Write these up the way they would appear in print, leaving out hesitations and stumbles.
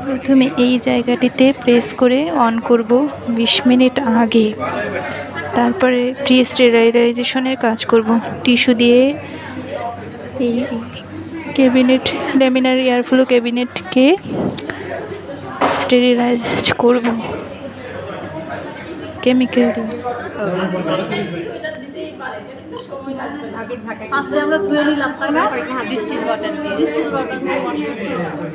প্রথমে এই জায়গাটিতে প্রেস করে অন করব 20 মিনিট আগে, তারপরে প্রি স্টেরিলাইজেশনের কাজ করব। টিস্যু দিয়ে এই ক্যাবিনেট ল্যামিনার এয়ারফ্লো ক্যাবিনেটকে স্টেরিলাইজ করব কেমিক্যাল দিয়ে। ফার্স্টে আমরা ধুয়ে নিলাম, তাই না? ডিস্টিল ওয়াটার দিয়ে, ডিস্টিল ওয়াটার দিয়ে ওয়াশ করতে হবে।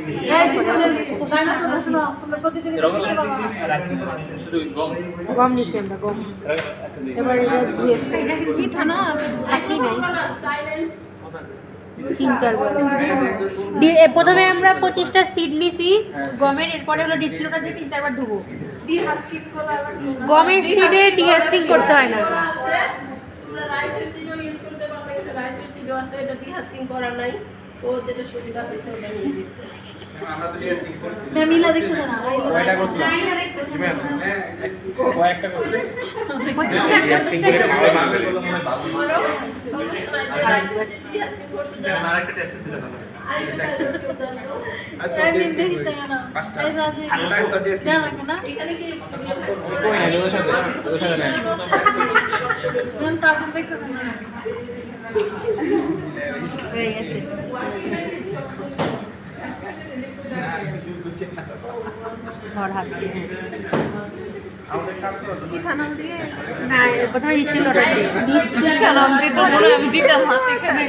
গম নিছি আমরা, গম। এবার এটা ধুয়ে কি থানা ছাকনি নাই 3-4 বার। প্রথমে আমরা 25টা সিড নিছি গমের, এরপরে হলো ডিস্টিল ওয়াটার দিয়ে 3-4 বার ধুবো। গমের সিডে ডিহাস্কিং করতে হয় না। রাইসের সিডও ইউজ করতে পারবে, রাইসের সিডও আছে, এটা ডিহাস্কিং করা নাই। ও যেটা সুবিধা পেয়েছে ওটা নিয়ে দিচ্ছে। আমরা তো ডিহাস্কিং করছি। ম্যামিলা দেখতে না, ওইটা করছিলাম। জি ম্যাম, কয়েকটা করছি। 25টা ডিহাস্কিং করে মারবে বলে মনে ভালো। সমস্যা নাই, রাইসের সিড ডিহাস্কিং করতে দাও। আর একটা টেস্ট দিতে হবে। আরেকটা আর তো ডিহাস্কিং না। পাঁচটা। আরেকটা তো ডিহাস্কিং না। এখানে কি কই না, ওর সাথে না। কোন কাজে দেখতে না। হয়ে গেছে। ধর হাত দিয়ে ইথানল দিয়ে না, প্রথমে ডিস্টিল ওয়াটার দিয়ে, ইথানল দিয়ে তো বলে আমি দিতাম হাত এখানে।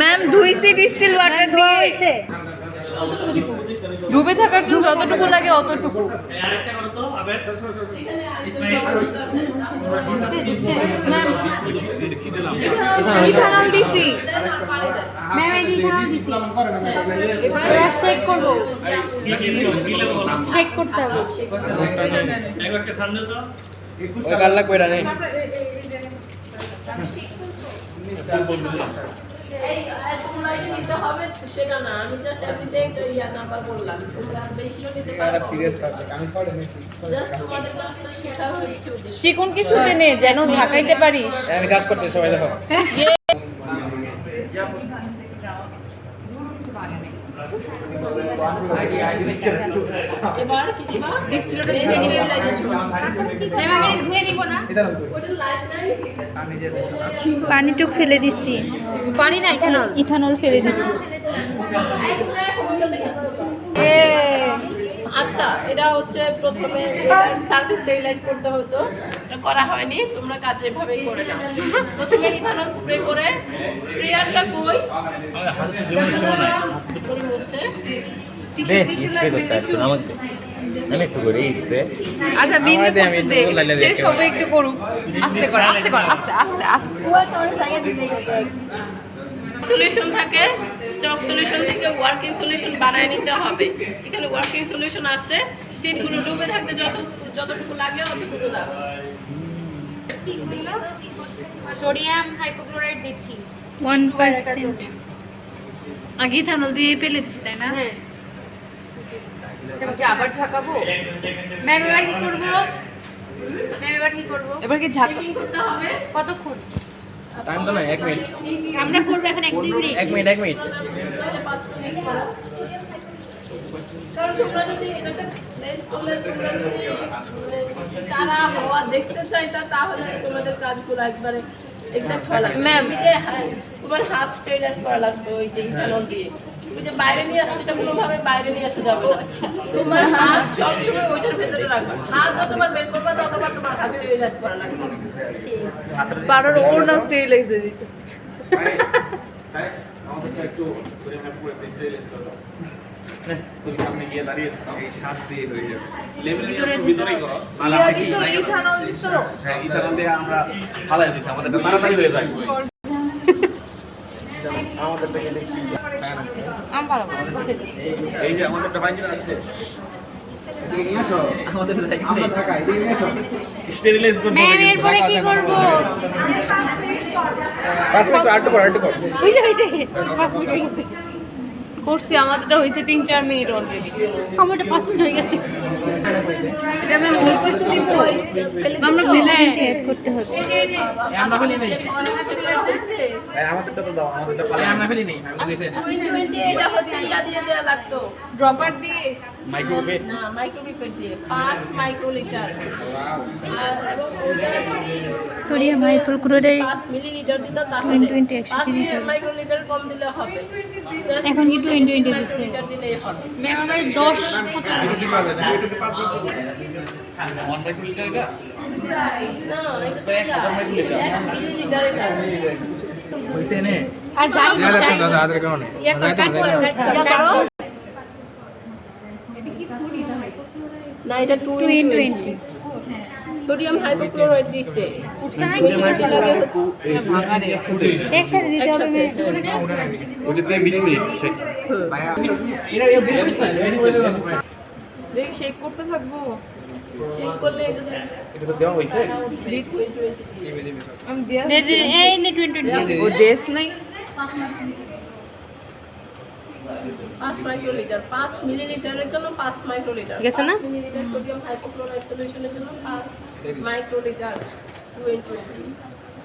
ম্যাম ধুইছি ডিস্টিল ওয়াটার ধোয়া হইছে, ডুবে থাকার জন্য যতটুকু লাগে অতটুকু। ইথানল দিছি ম্যাম, এই ইথানল দিছি। এবার শেক করব, শেক করতে হবে। একবারকে থাম দে তো, ওই গাল্লা কইরা নেই। এই তোমরা এটা নিতে হবে সেটা না, আমি জাস্ট এমনিতে একটা ইয়ার নাম্বার বললাম, তোমরা বেশিও নিতে পারো। সিরিয়াস থাকে, আমি সরি মেসি জাস্ট তোমাদের কাছে শেখা হচ্ছে উদ্দেশ্য। চিকন কিছুতে নে যেন ঝাঁকাইতে পারিস। আমি কাজ করতে সবাই দেখো। এবার কি দিবা? ডিস্টিল ওয়াটার দিয়ে স্টেরিলাইজেশন। ম্যাম আমি ধুয়ে নিব না, ওটা লাইট নাই। পানিটুক ফেলে দিচ্ছি, পানি না ইথানল, ইথানল ফেলে দিচ্ছি। আচ্ছা, এটা হচ্ছে প্রথমে সারফেস স্টেরিলাইজ করতে হতো, এটা করা হয়নি, তোমরা কাজ এভাবেই করে নাও। প্রথমে ইথানল স্প্রে করে, স্প্রেয়ারটা কই হাতে জীবন শোনা হচ্ছে স্প্রে করতে আসছে আমাকে, আমি একটু করি স্প্রে। আচ্ছা বিন্দু করতে দে, সে সবে একটু করুক। আস্তে কর, আস্তে কর, আস্তে আস্তে আস্তে। সলিউশন থাকে, স্টক সলিউশন থেকে ওয়ার্কিং সলিউশন বানায় নিতে হবে। এখানে ওয়ার্কিং সলিউশন আছে, সিটগুলো ডুবে থাকতে যতটুকু লাগে অতটুকু দাও। কি বললো? সোডিয়াম হাইপোক্লোরাইড দিচ্ছি 1%। আগে ইথানল দিয়ে ফেলে দিচ্ছি, তাই না? হ্যাঁ। এটাকে আবার ঝাঁকাবো। ম্যাম এবার কি করব? ম্যাম এবার কি করব? এবার কি চেকিং করতে হবে কতক্ষণ? টাইম তো না, 1 মিনিট। আমরা করব এখন 1-2 মিনিট। 1 minute, 1 minute. তাহলে 5 মিনিট করো। কারণ তোমরা যদি এটাতে প্লেস করলে তোমরা যদি তারা হওয়া দেখতে চাইতা, তাহলে তোমাদের কাজগুলো একবারে এক্সাক্ট হওয়া লাগবে। ম্যাম তোমার হাত স্টেরিলাইজ করা লাগবে ওই যে ইথানল দিয়ে। তুমি যে বাইরে নিয়ে আসছো, এটা কোনোভাবে বাইরে নিয়ে আসা যাবে না। তোমার হাত সবসময় ওইটার ভেতরে রাখবে। হাত যতবার বের করবে ততবার তোমার হাত স্টেরিলাইজ করা লাগবে। পাড়ার ওর না স্টেরিলাইজ হয়ে যেতেছে। আমাদের একটু পরিমাণ পুরো স্টেরিলাইজ করো। তুমি সামনে গিয়ে দাঁড়িয়েছো, এই শ্বাস দিয়ে হয়ে যাবে। লেভেল ভিতরেই করো। মালা থেকে ইথানল দিছো? হ্যাঁ, ইথানল দিয়ে আমরা ফালাই দিছি, আমাদের তাড়াতাড়ি হয়ে যায়। আমাদের থেকে দেখি আম ভালো। এই যে আমাদেরটা বাইরে আসছে, এদিকে নিয়ে এসো, আমাদের জায়গা নেই, এদিকে নিয়ে এসো, স্টেরিলাইজ করতে ম্যাম হবে। এরপরে কি করব? 5 মিনিট আটটু কর, আটটু কর। হইছে হইছে 5 মিনিট হয়ে গেছে। করছি, আমাদেরটা হইছে 3-4 মিনিট অলরেডি। আমারটা 5 মিনিট হয়ে গেছে। এটা ম্যাম অল্প একটু দিব আমরা অ্যাড করতে হবে। আমরা ফেলি নেই আমাদেরটা তো দাও আমাদেরটা পালে আমরা ফেলি নেই আমি দিছি এটা 20 এটা হচ্ছে ইয়া দিয়ে দেয়া লাগতো ড্রপার দিয়ে মাইক্রোওয়েভ না মাইক্রোমিটার দিয়ে 5 মাইক্রোলিটার এবং ওটা যদি সোডিয়াম হাইপোক্লোরাইড 5 মিলিলিটার দিত তাহলে 20 একসাথে 5 দিতে হবে। মাইক্রোলিটার কম দিলে হবে এখন কি 20 দিচ্ছে লিটার দিলেই হবে ম্যাম আমরা 10 এটা কি পাওয়া যায় এটাতে 5 বার 1 মাইক্রোলিটার এটা না এটা তো 1000 মিলিলিটার এটা হইছে নে আর যাই দেয়া যাচ্ছে না দাদা কারণে না এটা 220 সোডিয়াম হাইপোক্লোরাইড দিছে সোডিয়াম হাইপোক্লোরাইড একসাথে দিতে হবে ওটা দিয়ে 20 মিনিট শেক ভাইয়া এটা বের করিস না রেডি হয়ে যাবে দেখ শেক করতে থাকবো শেক করলে এটা তো দেওয়া হইছে আমি দিয়া এই নে 20 ও দেশ নাই 5 মাইক্রোলিটার 5 মিলিলিটারের জন্য 5 মাইক্রোলিটার গেছে না? 5 মিলিলিটার সোডিয়াম হাইপোক্লোরাইড সলিউশনের জন্য 5 মাইক্রোলিটার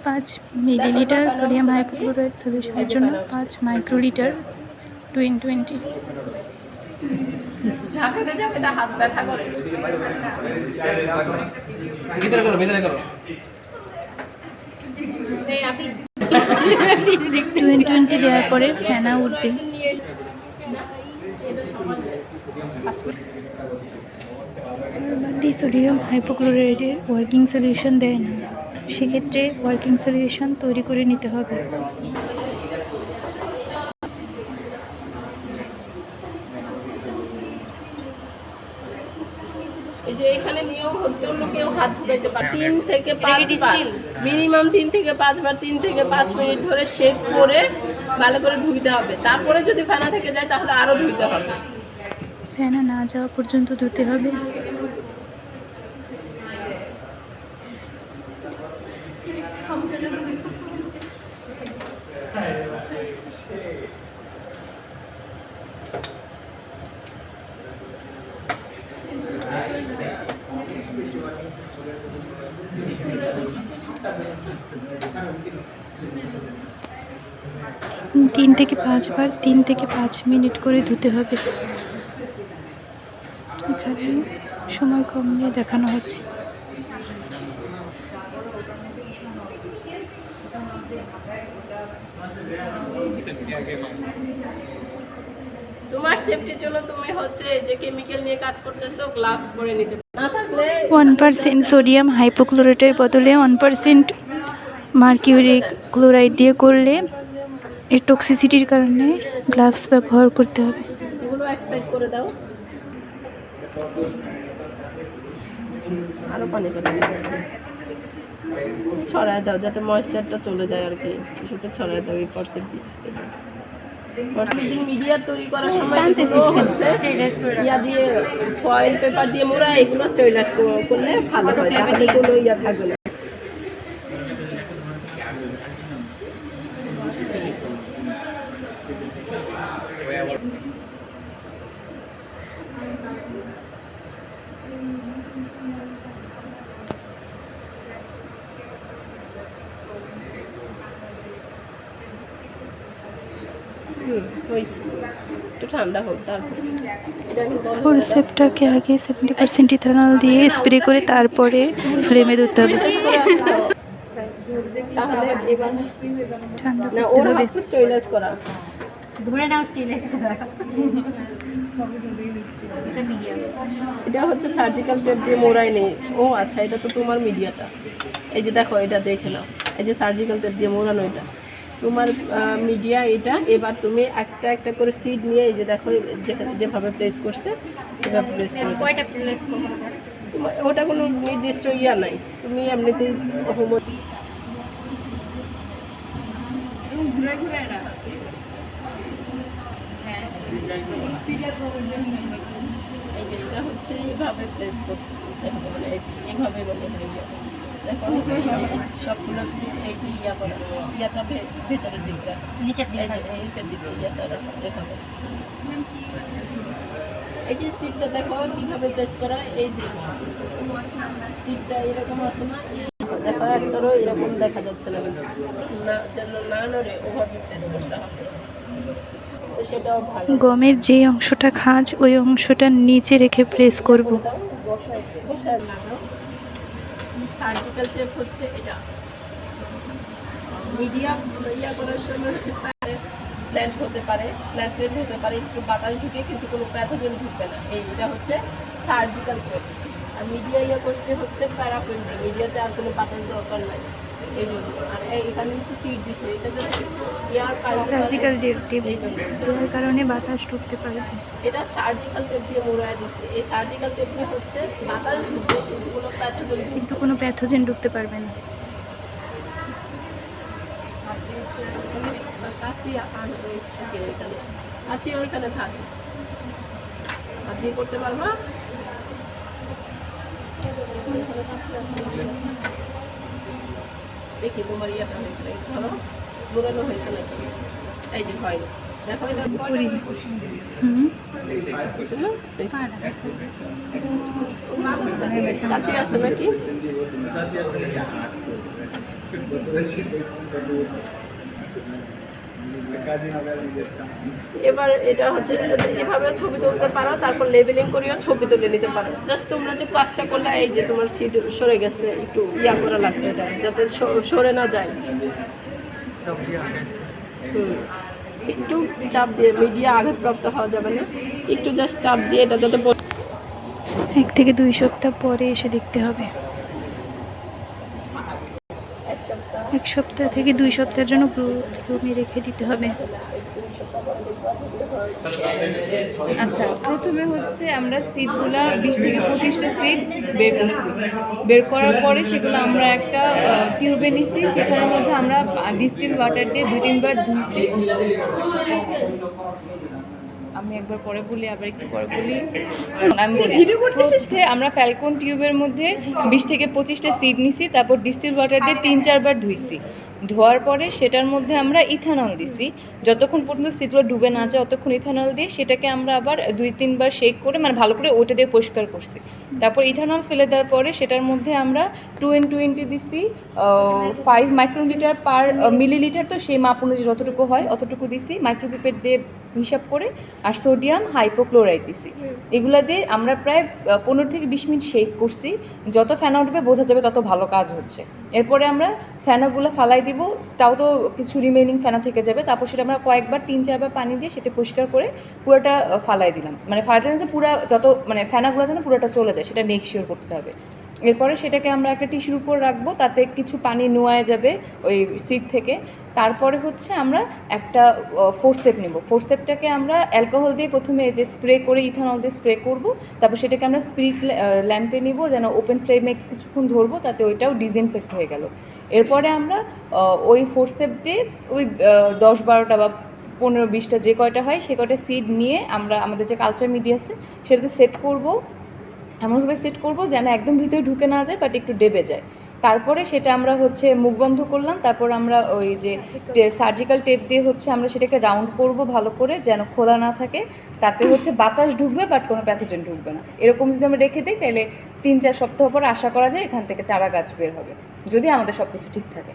5 মিলিলিটার সোডিয়াম হাইপোক্লোরাইড সলিউশনের জন্য 5 মাইক্রোলিটার 2020। ঝাঁকাতে ঝাঁকাতে হাত ব্যথা করে ভিতরে করো এই আপনি 2020 দেওয়ার পরে ফেনা উঠবে। নিয়ে এটা সমান সোডিয়াম হাইপোক্লোরাইডের ওয়ার্কিং সলিউশন দেয় না, সেক্ষেত্রে ওয়ার্কিং সলিউশন তৈরি করে নিতে হবে। এই যে এখানে নিয়ম হচ্ছে অন্য কেউ হাত ঢুকাইতে পারে 3 থেকে 5 বার মিনিমাম 3 থেকে 5 বার 3 থেকে 5 মিনিট ধরে শেক করে ভালো করে ধুইতে হবে। তারপরে যদি ফেনা থেকে যায় তাহলে আরো ধুইতে হবে। ফেনা না যাওয়া পর্যন্ত ধুতে হবে। তিন থেকে 5 বার 3 থেকে 5 মিনিট করে ধুতে হবে। এখানে সময় কম নিয়ে দেখানো হচ্ছে। তোমার সেফটির জন্য তুমি হচ্ছে যে কেমিক্যাল নিয়ে কাজ করতেছো গ্লাভস পরে নিতে না থাকলে 1% সোডিয়াম হাইপোক্লোরাইডের বদলে 1% মার্কিউরিক ক্লোরাইড দিয়ে করলে এর টক্সিসিটির কারণে গ্লাভস ব্যবহার করতে হবে। এগুলো এক সাইড করে দাও আরো পানি করে ছড়ায় দাও যাতে ময়েশ্চারটা চলে যায় আর কি কিছুটা ছড়ায় দাও এই পার্সেন্ট দিয়ে মিডিয়া তৈরি করার সময় ইয়া দিয়ে ফয়েল পেপার দিয়ে মোড়া এগুলো স্টেরিলাইজ করলে ভালো হয় তাহলে কোনো ইয়া থাকবে না। একটু ঠান্ডা হোক তারপর ফোরসেপটাকে আগে 70% ইথানল দিয়ে স্প্রে করে তারপরে ফ্লেমে ধরতে হবে। তাহলে ঠান্ডা না করতে ওর হবে। হাত স্টেরিলাইজ করা ধরে নাও স্টেনলেস এটা হচ্ছে সার্জিক্যাল টেপ দিয়ে মোড়াই নেই। ও আচ্ছা এটা তো তোমার মিডিয়াটা। এই যে দেখো এটা দেখে নাও এই যে সার্জিক্যাল টেপ দিয়ে মোড়ানো এটা তোমার মিডিয়া এটা। এবার তুমি একটা একটা করে সিড নিয়ে এই যে দেখো যেভাবে প্লেস করছে এভাবে প্লেস করে কয়টা প্লেস করব ওটা কোনো নির্দিষ্ট ইয়া নাই তুমি এমনিতেই ঘুরে ঘুরে না এই যে এটা হচ্ছে এইভাবে প্লেস করতে হবে মানে এই যে এইভাবে বলে দেখো এই যে সবগুলো এই যে ইয়া করে ইয়াটা ভেতরের দিকটা নিচের দিকে নিচের দিকে ইয়াটা এভাবে এই যে সিটটা দেখো কিভাবে প্রেস করা, এই যে সিটটা এরকম আছে না, এই দেখো একটারও এরকম দেখা যাচ্ছে না, না যেন না নড়ে ওভাবে প্রেস করতে হবে, তো সেটাও ভালো। গমের যে অংশটা খাঁজ ওই অংশটা নিচে রেখে প্রেস করব। বসায় লাগাও। সার্জিক্যাল টেপ হচ্ছে এটা মিডিয়াম ইয়া করার সময় হচ্ছে প্ল্যান্ট হতে পারে, প্ল্যান্টেড হতে পারে, একটু বাতাস ঢুকে কিন্তু কোনো প্যাথোজেন ঢুকবে না, এটা হচ্ছে সার্জিক্যাল টেপ। আর মিডিয়া ইয়া করছে হচ্ছে প্যারাফিন দিয়ে, মিডিয়াতে আর কোনো বাতাস দরকার নাই এই জন্য। আর এখানে কিন্তু সিট দিছে, এটা যাতে এয়ার সার্জিক্যাল টেপ দেওয়ার কারণে বাতাস ঢুকতে পারবে। এটা সার্জিক্যাল টেপ দিয়ে মোড়ায় দিচ্ছে। এই সার্জিক্যাল টেপ দিয়ে হচ্ছে বাতাস ঢুকবে কিন্তু কোনো প্যাথোজেন ঢুকতে পারবে না। কাছি ওইখানে থাকে, আর দিয়ে করতে পারবা। দেখি তোমার ইয়েটা হয়েছে নাকি, ধরো মোড়ানো হয়েছে নাকি, এই যে হয় দেখো এটা কাছে আছে নাকি। এবার এটা হচ্ছে এভাবে ছবি তুলতে পারো, তারপর লেবেলিং করিও ছবি তুলে নিতে পারো। জাস্ট তোমরা যে কাজটা করলে, এই যে তোমার সিট সরে গেছে, একটু ইয়া করা লাগতে যায় যাতে সরে না যায়। একটু চাপ দিয়ে, মিডিয়া আঘাতপ্রাপ্ত হওয়া যাবে না, একটু জাস্ট চাপ দিয়ে এটা যাতে 1 থেকে 2 সপ্তাহ পরে এসে দেখতে হবে। 1 সপ্তাহ থেকে 2 সপ্তাহের জন্য গ্রোথ রুমে রেখে দিতে হবে। আচ্ছা, প্রথমে হচ্ছে আমরা সিটগুলা 20 থেকে 25টা সিট বের করছি। বের করার পরে সেগুলো আমরা একটা টিউবে নিছি, সেখানের মধ্যে আমরা ডিস্টিল ওয়াটার দিয়ে 2-3 বার ধুইছি। আমি একবার পরে বলি, আবার একটু পরে বলি। আমি প্রথমে আমরা ফ্যালকন টিউবের মধ্যে 20 থেকে 25টা সিড নিছি, তারপর ডিস্টিল ওয়াটার দিয়ে 3-4 বার ধুইছি। ধোয়ার পরে সেটার মধ্যে আমরা ইথানল দিছি, যতক্ষণ পর্যন্ত সিটগুলো ডুবে না যায় ততক্ষণ ইথানল দিয়ে সেটাকে আমরা আবার 2-3 বার শেক করে, মানে ভালো করে ওটা দিয়ে পরিষ্কার করছি। তারপর ইথানল ফেলে দেওয়ার পরে সেটার মধ্যে আমরা 2N20 দিছি, 5 মাইক্রোলিটার পার মিলিলিটার, তো সেই মাপ অনুযায়ী যতটুকু হয় অতটুকু দিছি, মাইক্রোপিপেট দিয়ে হিসাব করে। আর সোডিয়াম হাইপোক্লোরাইড দিছি। এগুলা দিয়ে আমরা প্রায় 15 থেকে 20 মিনিট শেক করছি। যত ফেনা উঠবে বোঝা যাবে তত ভালো কাজ হচ্ছে। এরপরে আমরা ফেনাগুলো ফালাই দিব, তাও তো কিছু রিমেনিং ফেনা থেকে যাবে। তারপর সেটা আমরা কয়েকবার 3-4 বার পানি দিয়ে সেটা পরিষ্কার করে পুরোটা ফালাই দিলাম, মানে ফালাইতে না পুরো যত মানে ফেনাগুলো যেন পুরোটা চলে যায় সেটা মেক শিওর করতে হবে। এরপরে সেটাকে আমরা একটা টিস্যুর উপর রাখবো, তাতে কিছু পানি নোয়ায় যাবে ওই সিট থেকে। তারপরে হচ্ছে আমরা একটা ফোরসেপ নেব। ফোরসেপটাকে আমরা অ্যালকোহল দিয়ে প্রথমে যে স্প্রে করে ইথানল দিয়ে স্প্রে করব, তারপর সেটাকে আমরা স্পিরিট ল্যাম্পে নিব, যেন ওপেন ফ্লেমে কিছুক্ষণ ধরবো, তাতে ওইটাও ডিসইনফেক্ট হয়ে গেল। এরপরে আমরা ওই ফোরসেপ দিয়ে ওই 10-12টা বা 15-20টা যে কয়টা হয় সে কয়টা সিড নিয়ে আমরা আমাদের যে কালচার মিডিয়া আছে সেটাতে সেট করব, এমনভাবে সেট করব যেন একদম ভিতরে ঢুকে না যায়, বাট একটু ডেবে যায়। তারপরে সেটা আমরা হচ্ছে মুখ বন্ধ করলাম। তারপর আমরা ওই যে সার্জিক্যাল টেপ দিয়ে হচ্ছে আমরা সেটাকে রাউন্ড করব ভালো করে, যেন খোলা না থাকে, তাতে হচ্ছে বাতাস ঢুকবে বাট কোনো প্যাথোজেন ঢুকবে না। এরকম যদি আমরা রেখে দিই তাহলে 3-4 সপ্তাহ পর আশা করা যায় এখান থেকে চারা গাছ বের হবে, যদি আমাদের সব কিছু ঠিক থাকে।